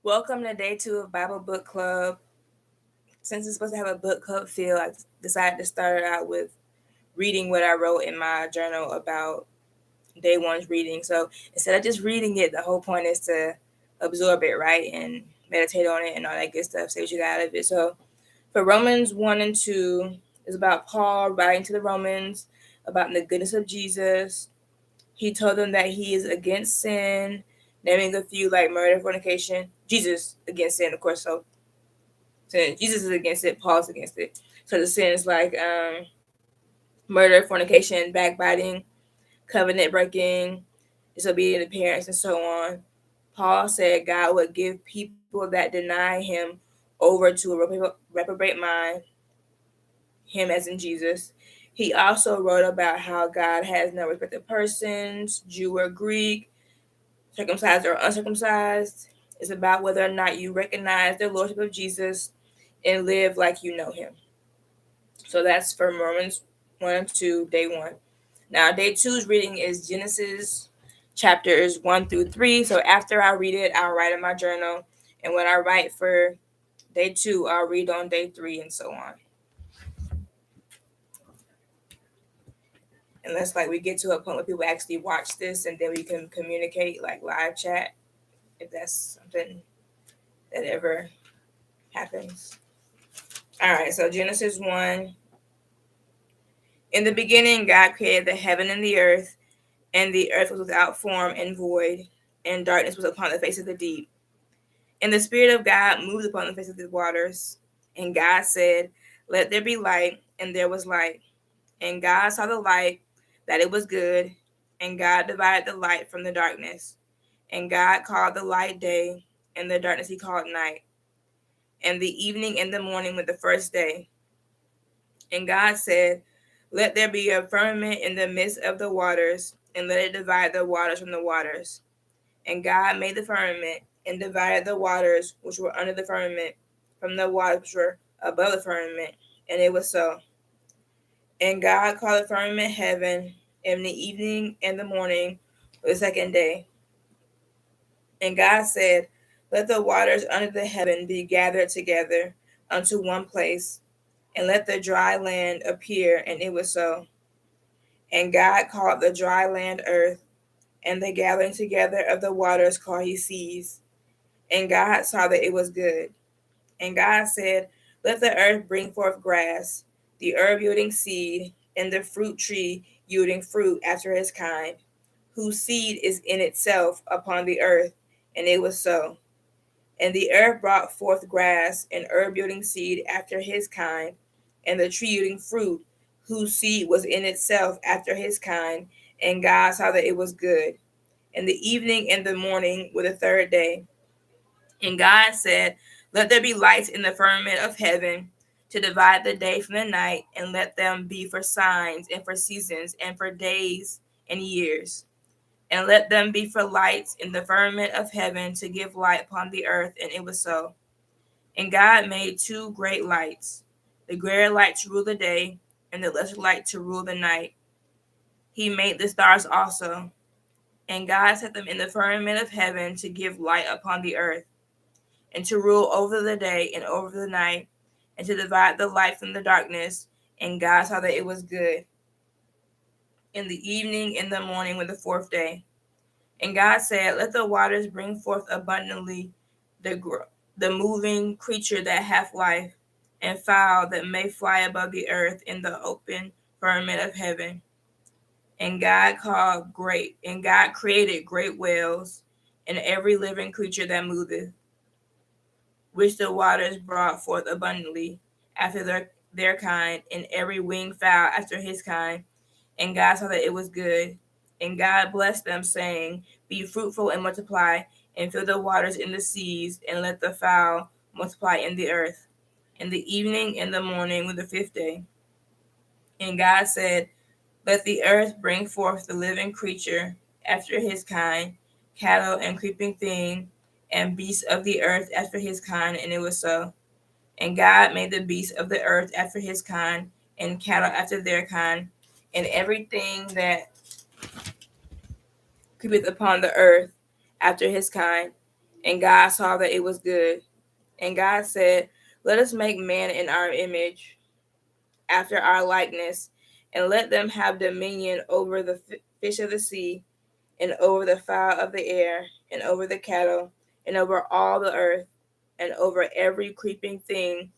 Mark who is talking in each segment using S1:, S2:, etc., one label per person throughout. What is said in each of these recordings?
S1: Welcome to day 2 of Bible Book Club. Since it's supposed to have a book club feel, I decided to start it out with reading what I wrote in my journal about day one's reading. So instead of just reading it, the whole point is to absorb it, right? And meditate on it and all that good stuff, say what you got out of it. So for Romans 1 and 2, is about Paul writing to the Romans about the goodness of Jesus. He told them that he is against sin, naming a few like murder, fornication. Jesus against sin, of course. So since Jesus is against it, Paul's against it. So the sins like murder, fornication, backbiting, covenant breaking, disobedient to parents, and so on. Paul said God would give people that deny him over to a reprobate mind, him as in Jesus. He also wrote about how God has no respect of persons, Jew or Greek, circumcised or uncircumcised. It's about whether or not you recognize the lordship of Jesus and live like you know him. So that's from Romans 1 and 2, day 1. Now, day 2's reading is Genesis chapters 1 through 3. So after I read it, I'll write in my journal. And when I write for day 2, I'll read on day 3 and so on. Unless like we get to a point where people actually watch this and then we can communicate like live chat if that's something that ever happens. All right, so Genesis 1. In the beginning, God created the heaven and the earth was without form and void, and darkness was upon the face of the deep. And the Spirit of God moved upon the face of the waters. And God said, "Let there be light," and there was light. And God saw the light, that it was good, and God divided the light from the darkness. And God called the light day, and the darkness he called night. And the evening and the morning were the first day. And God said, "Let there be a firmament in the midst of the waters, and let it divide the waters from the waters." And God made the firmament, and divided the waters which were under the firmament from the waters which were above the firmament. And it was so. And God called the firmament heaven, and the evening and the morning were the second day. And God said, "Let the waters under the heaven be gathered together unto one place, and let the dry land appear." And it was so. And God called the dry land earth, and the gathering together of the waters called he seas. And God saw that it was good. And God said, "Let the earth bring forth grass, the herb yielding seed, and the fruit tree yielding fruit after his kind, whose seed is in itself upon the earth." And it was so. And the earth brought forth grass, and herb yielding seed after his kind, and the tree yielding fruit, whose seed was in itself after his kind. And God saw that it was good. And the evening and the morning were the third day. And God said, "Let there be lights in the firmament of heaven to divide the day from the night, and let them be for signs and for seasons and for days and years. And let them be for lights in the firmament of heaven to give light upon the earth." And it was so. And God made two great lights, the greater light to rule the day, and the lesser light to rule the night. He made the stars also. And God set them in the firmament of heaven to give light upon the earth, and to rule over the day and over the night, and to divide the light from the darkness. And God saw that it was good. In the evening and the morning were the fourth day. And God said, "Let the waters bring forth abundantly the moving creature that hath life, and fowl that may fly above the earth in the open firmament of heaven." And God created great whales, and every living creature that moveth, which the waters brought forth abundantly after their kind, and every winged fowl after his kind. And God saw that it was good. And God blessed them, saying, "Be fruitful and multiply, and fill the waters in the seas, and let the fowl multiply in the earth." And the evening and the morning were the fifth day. And God said, "Let the earth bring forth the living creature after his kind, cattle and creeping thing, and beasts of the earth after his kind." And it was so. And God made the beasts of the earth after his kind, and cattle after their kind, and everything that creepeth upon the earth after his kind. And God saw that it was good. And God said, let us make man in our image, after our likeness, and let them have dominion over the fish of the sea, and over the fowl of the air, and over the cattle, and over all the earth, and over every creeping thing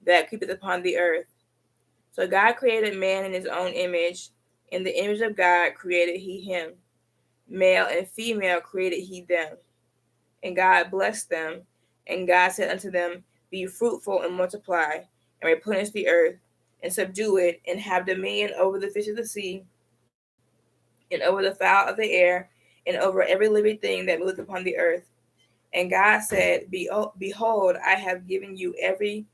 S1: that creepeth upon the earth. So God created man in his own image. In the image of God created he him. Male and female created he them. And God blessed them. And God said unto them, be fruitful and multiply, and replenish the earth, and subdue it, and have dominion over the fish of the sea, and over the fowl of the air, and over every living thing that moveth upon the earth. And God said, behold, I have given you every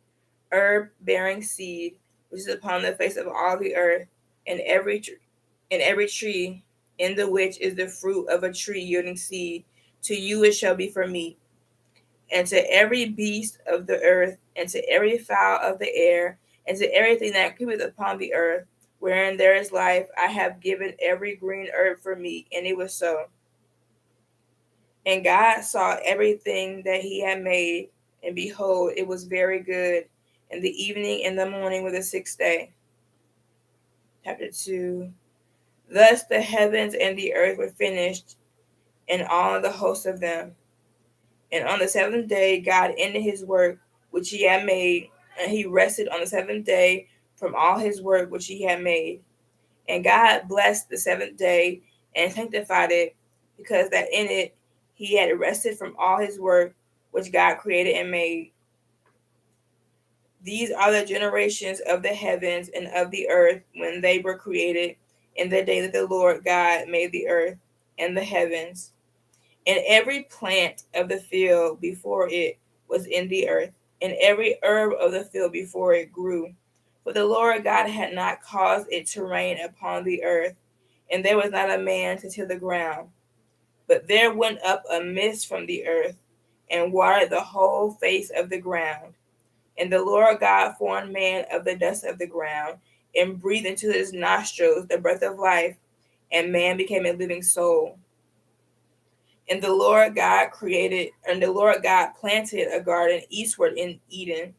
S1: herb bearing seed which is upon the face of all the earth, and every tree in the which is the fruit of a tree yielding seed. To you it shall be for meat. And to every beast of the earth, and to every fowl of the air, and to everything that creepeth upon the earth, wherein there is life, I have given every green herb for meat. And it was so. And God saw everything that he had made, and behold, it was very good. And the evening and the morning were the sixth day. Chapter 2. Thus the heavens and the earth were finished, and all the hosts of them. And on the seventh day God ended his work which he had made, and he rested on the seventh day from all his work which he had made. And God blessed the seventh day and sanctified it, because that in it he had rested from all his work which God created and made. These are the generations of the heavens and of the earth when they were created, in the day that the Lord God made the earth and the heavens. And every plant of the field before it was in the earth, and every herb of the field before it grew. For the Lord God had not caused it to rain upon the earth, and there was not a man to till the ground. But there went up a mist from the earth, and watered the whole face of the ground. And the Lord God formed man of the dust of the ground, and breathed into his nostrils the breath of life, and man became a living soul. And the Lord God planted a garden eastward in Eden,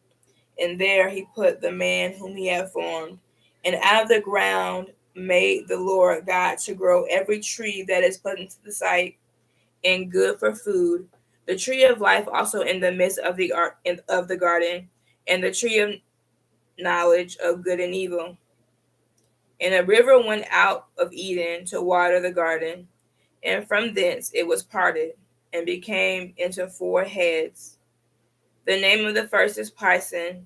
S1: and there he put the man whom he had formed. And out of the ground made the Lord God to grow every tree that is pleasant to the sight and good for food, the tree of life also in the midst of the garden, and the tree of knowledge of good and evil. And a river went out of Eden to water the garden, and from thence it was parted, and became into four heads. The name of the first is Pison,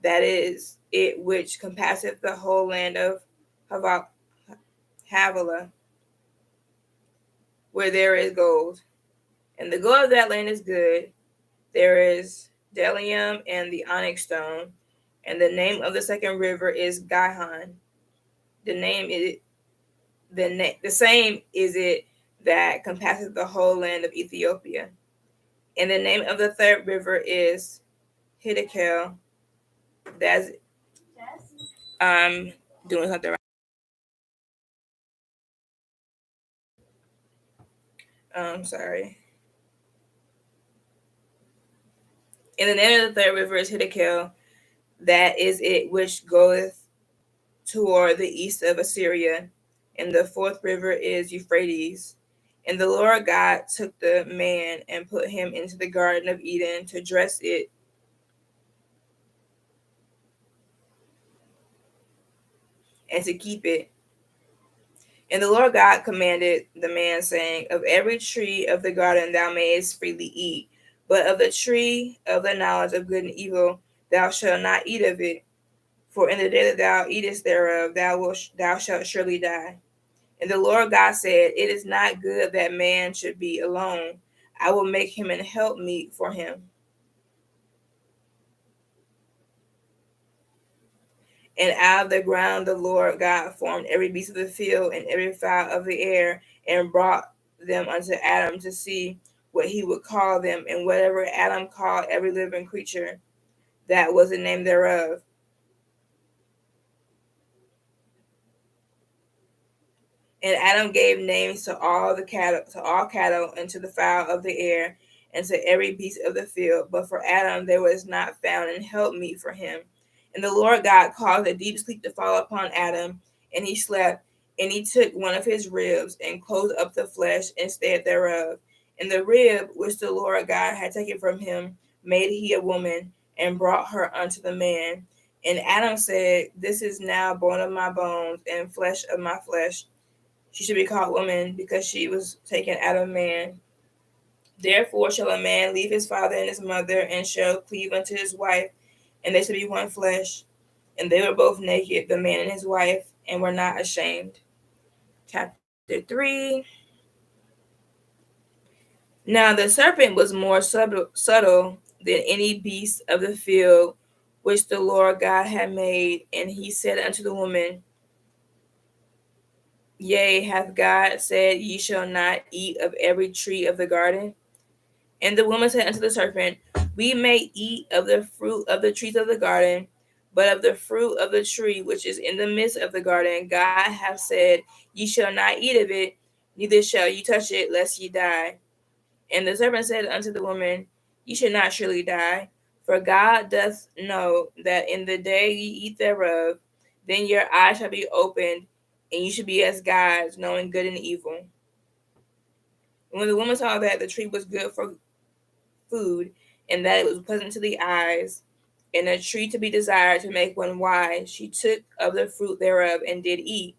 S1: that is it which compasseth the whole land of Havilah, where there is gold. And the gold of that land is good. There is bdellium and the onyx stone. And the name of the second river is Gihon. The name is the same is it that compasses the whole land of Ethiopia. And the name of the third river is Hiddekel. That's I'm doing something right. Sorry. And the name of the third river is Hiddekel. That is it which goeth toward the east of Assyria. And the fourth river is Euphrates. And the Lord God took the man and put him into the Garden of Eden to dress it and to keep it. And the Lord God commanded the man, saying, of every tree of the garden thou mayest freely eat, but of the tree of the knowledge of good and evil thou shalt not eat of it. For in the day that thou eatest thereof, thou shalt surely die. And the Lord God said, it is not good that man should be alone. I will make him an helpmeet for him. And out of the ground the Lord God formed every beast of the field and every fowl of the air, and brought them unto Adam to see what he would call them. And whatever Adam called every living creature, that was the name thereof. And Adam gave names to all cattle, and to the fowl of the air, and to every beast of the field. But for Adam there was not found an helpmeet for him. And the Lord God caused a deep sleep to fall upon Adam, and he slept. And he took one of his ribs and closed up the flesh instead thereof. And the rib which the Lord God had taken from him made he a woman, and brought her unto the man. And Adam said, This is now bone of my bones and flesh of my flesh. She should be called woman, because she was taken out of man. Therefore shall a man leave his father and his mother, and shall cleave unto his wife, and they shall be one flesh. And they were both naked, the man and his wife, and were not ashamed. Chapter 3. Now the serpent was more subtle than any beast of the field which the Lord God had made. And he said unto the woman, Yea, hath God said, Ye shall not eat of every tree of the garden? And the woman said unto the serpent, We may eat of the fruit of the trees of the garden, but of the fruit of the tree which is in the midst of the garden, God hath said, Ye shall not eat of it, neither shall ye touch it, lest ye die. And the serpent said unto the woman, Ye shall not surely die, for God doth know that in the day ye eat thereof, then your eyes shall be opened, and ye shall be as gods, knowing good and evil. And when the woman saw that the tree was good for food, and that it was pleasant to the eyes, and a tree to be desired to make one wise, she took of the fruit thereof and did eat,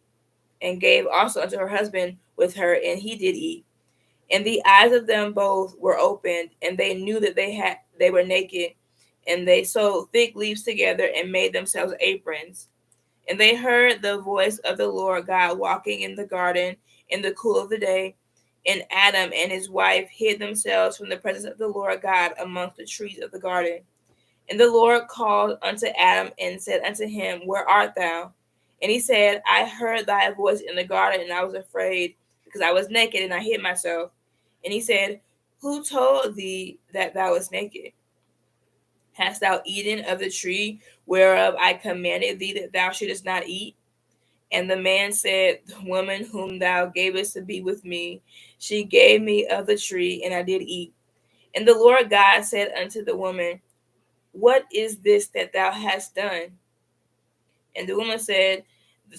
S1: and gave also unto her husband with her, and he did eat. And the eyes of them both were opened, and they knew that they were naked, and they sewed fig leaves together and made themselves aprons. And they heard the voice of the Lord God walking in the garden in the cool of the day. And Adam and his wife hid themselves from the presence of the Lord God amongst the trees of the garden. And the Lord called unto Adam and said unto him, Where art thou? And he said, I heard thy voice in the garden, and I was afraid, because I was naked, and I hid myself. And he said, Who told thee that thou wast naked? Hast thou eaten of the tree whereof I commanded thee that thou shouldest not eat? And the man said, The woman whom thou gavest to be with me, she gave me of the tree, and I did eat. And the Lord God said unto the woman, What is this that thou hast done? And the woman said, The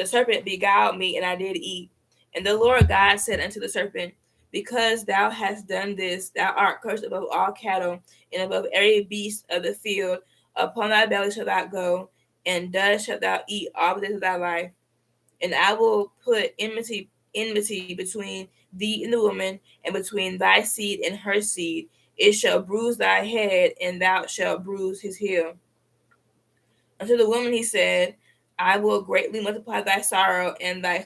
S1: serpent beguiled me, and I did eat. And the Lord God said unto the serpent, Because thou hast done this, thou art cursed above all cattle, and above every beast of the field. Upon thy belly shalt thou go, and dust shalt thou eat all the days of thy life. And I will put enmity between thee and the woman, and between thy seed and her seed. It shall bruise thy head, and thou shalt bruise his heel. Unto the woman he said, I will greatly multiply thy sorrow and thy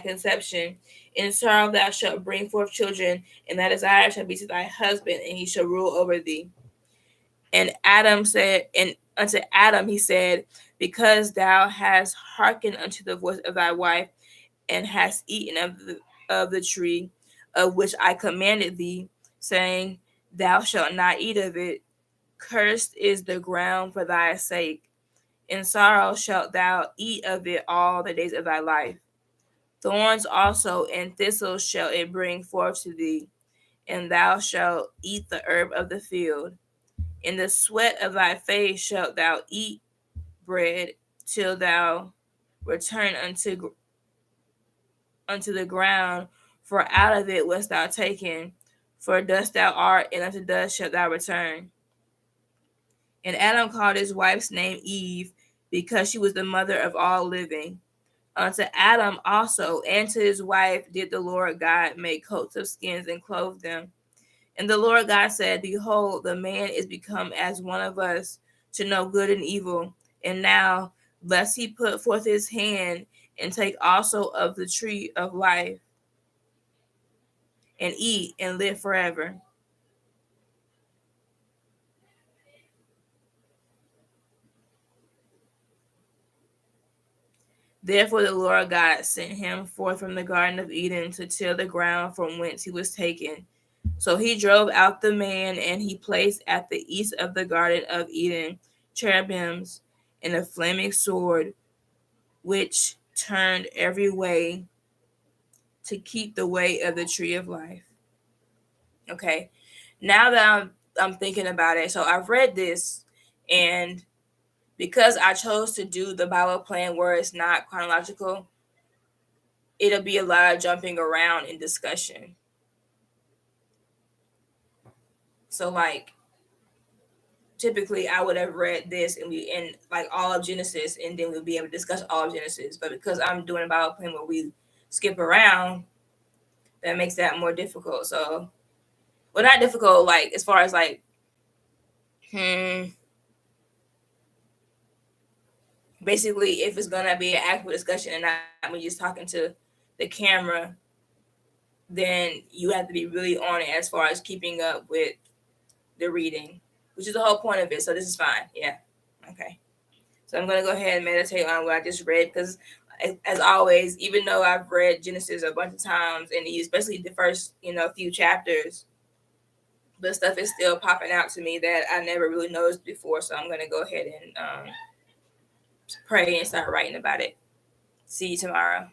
S1: conception. In sorrow thou shalt bring forth children, and thy desire shall be to thy husband, and he shall rule over thee. And unto Adam he said, Because thou hast hearkened unto the voice of thy wife, and hast eaten of the tree of which I commanded thee, saying, Thou shalt not eat of it, cursed is the ground for thy sake. In sorrow shalt thou eat of it all the days of thy life. Thorns also and thistles shall it bring forth to thee, and thou shalt eat the herb of the field. In the sweat of thy face shalt thou eat bread till thou return unto the ground, for out of it wast thou taken. For dust thou art, and unto dust shalt thou return. And Adam called his wife's name Eve, because she was the mother of all living. Unto Adam also and to his wife did the Lord God make coats of skins and clothe them. And the Lord God said, Behold, the man is become as one of us, to know good and evil. And now, lest he put forth his hand and take also of the tree of life, and eat and live forever. Therefore the Lord God sent him forth from the Garden of Eden to till the ground from whence he was taken. So he drove out the man, and he placed at the east of the Garden of Eden cherubims and a flaming sword, which turned every way to keep the way of the tree of life. Okay. Now that I'm thinking about it, so I've read this, and because I chose to do the Bible plan where it's not chronological, it'll be a lot of jumping around in discussion. So like typically I would have read this and we and like all of Genesis and then we'll be able to discuss all of Genesis. But because I'm doing a Bible plan where we skip around, that makes that more difficult. So well not difficult like as far as like hmm basically if it's gonna be an actual discussion and not me just talking to the camera, then you have to be really on it as far as keeping up with the reading, which is the whole point of it. So this is fine. Yeah. Okay. So I'm gonna go ahead and meditate on what I just read because, as always, even though I've read Genesis a bunch of times and especially the first few chapters, but stuff is still popping out to me that I never really noticed before. So I'm gonna go ahead and pray and start writing about it. See you tomorrow.